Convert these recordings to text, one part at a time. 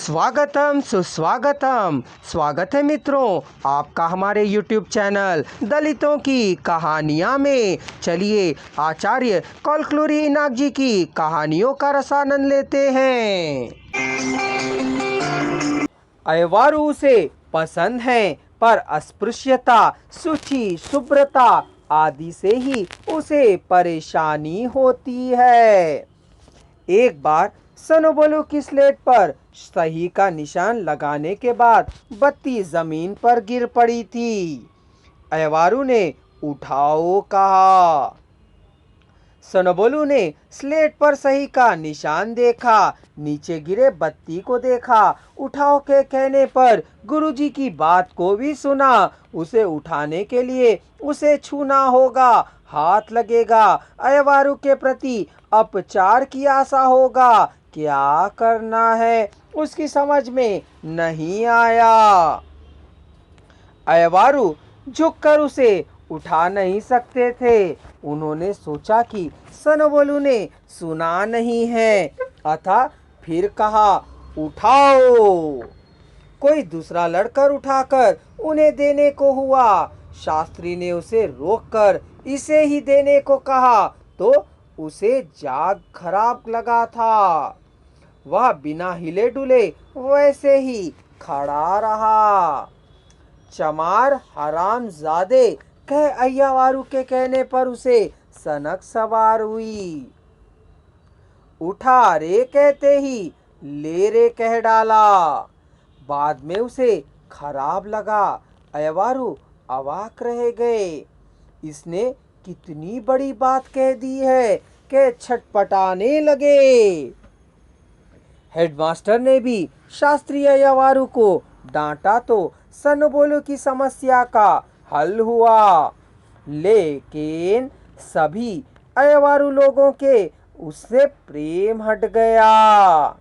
स्वागतम सुस्वागतम। स्वागत है मित्रों आपका हमारे YouTube चैनल दलितों की कहानियाँ में। चलिए आचार्य कौलक्लुरी इनाक जी की कहानियों का रसानंद लेते हैं। अयवारू उसे पसंद है, पर अस्पृश्यता, शुचि, शुभ्रता आदि से ही उसे परेशानी होती है। एक बार सनोबोलू की स्लेट पर सही का निशान लगाने के बाद बत्ती जमीन पर गिर पड़ी थी। अयवारू ने उठाओ कहा। सनोबोलू ने स्लेट पर सही का निशान देखा, नीचे गिरे बत्ती को देखा। उठाओ के कहने पर गुरुजी की बात को भी सुना। उसे उठाने के लिए उसे छूना होगा, हाथ लगेगा, अयवारू के प्रति अपचार की आशा होगा। क्या करना है उसकी समझ में नहीं आया। अयवारू झुककर उसे उठा नहीं सकते थे। उन्होंने सोचा कि सनोबोलू ने सुना नहीं है, अतः फिर कहा, उठाओ। कोई दूसरा लड़कर उठाकर उन्हें देने को हुआ। शास्त्री ने उसे रोककर इसे ही देने को कहा तो उसे जाग खराब लगा था। वह बिना हिले डुले वैसे ही खड़ा रहा। चमार हरामजादे कह अय्यावारू के कहने पर उसे सनक सवार हुई। उठा रे कहते ही ले रे कह डाला। बाद में उसे खराब लगा। अय्यावारू अवाक रह गए। इसने कितनी बड़ी बात कह दी है कि छटपटाने लगे। हेडमास्टर ने भी शास्त्री अय्यावारू को डांटा तो सनोबोलू की समस्या का हल हुआ, लेकिन सभी अय्यावारू लोगों के उससे प्रेम हट गया।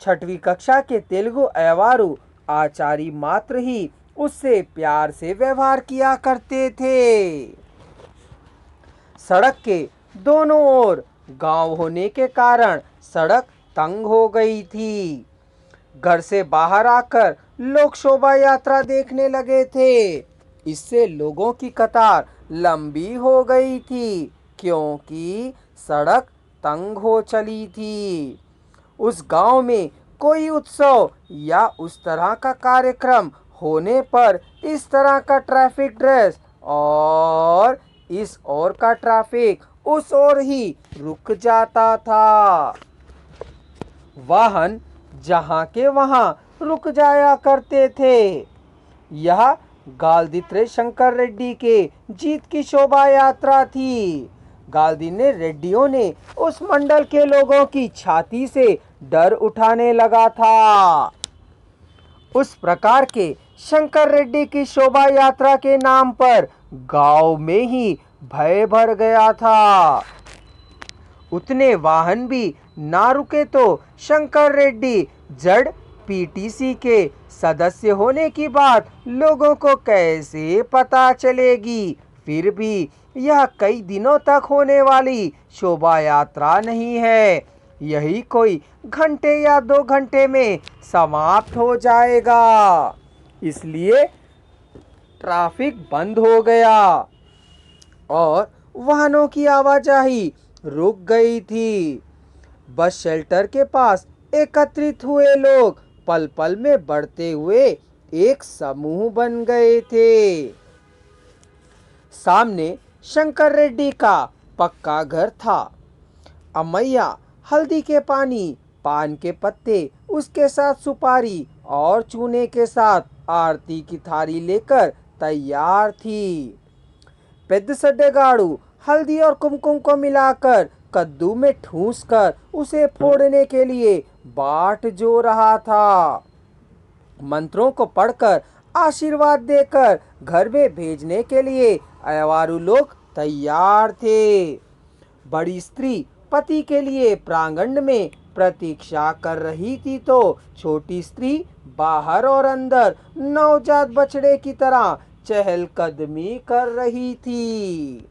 6वीं कक्षा के तेलुगु अय्यावारू आचारी मात्र ही उससे प्यार से व्यवहार किया करते थे। सड़क के दोनों ओर गांव होने के कारण सड़क तंग हो गई थी। घर से बाहर आकर लोग शोभा यात्रा देखने लगे थे। इससे लोगों की कतार लंबी हो गई थी, क्योंकि सड़क तंग हो चली थी। उस गांव में कोई उत्सव या उस तरह का कार्यक्रम होने पर इस तरह का ट्रैफिक ड्रेस और इस ओर का ट्रैफिक उस ओर ही रुक जाता था। वाहन जहां के वहां रुक जाया करते थे। यह गालदित्रे शंकर रेड्डी के जीत की शोभा यात्रा थी। गालदिन्ने रेड्डियों ने उस मंडल के लोगों की छाती से डर उठाने लगा था। उस प्रकार के शंकर रेड्डी की शोभा यात्रा के नाम पर गांव में ही भय भर गया था। उतने वाहन भी ना रुके तो शंकर रेड्डी जड़ पीटीसी के सदस्य होने की बात लोगों को कैसे पता चलेगी। फिर भी यह कई दिनों तक होने वाली शोभा यात्रा नहीं है, यही कोई घंटे या 2 घंटे में समाप्त हो जाएगा। इसलिए ट्रैफिक बंद हो गया और वाहनों की आवाजाही रुक गई थी। बस शेल्टर के पास एकत्रित हुए लोग पल पल में बढ़ते हुए एक समूह बन गए थे। सामने शंकर रेड्डी का पक्का घर था। अम्मैया हल्दी के पानी, पान के पत्ते, उसके साथ सुपारी और चूने के साथ आरती की थाली लेकर तैयार थी। पेद्दसड्डेगाड़ू हल्दी और कुमकुम को मिलाकर कद्दू में ठूंस कर उसे फोड़ने के लिए बाट जो रहा था। मंत्रों को पढ़कर आशीर्वाद देकर घर में भेजने के लिए अयवारू लोग तैयार थे। बड़ी स्त्री पति के लिए प्रांगण में प्रतीक्षा कर रही थी तो छोटी स्त्री बाहर और अंदर नवजात बछड़े की तरह चहलकदमी कर रही थी।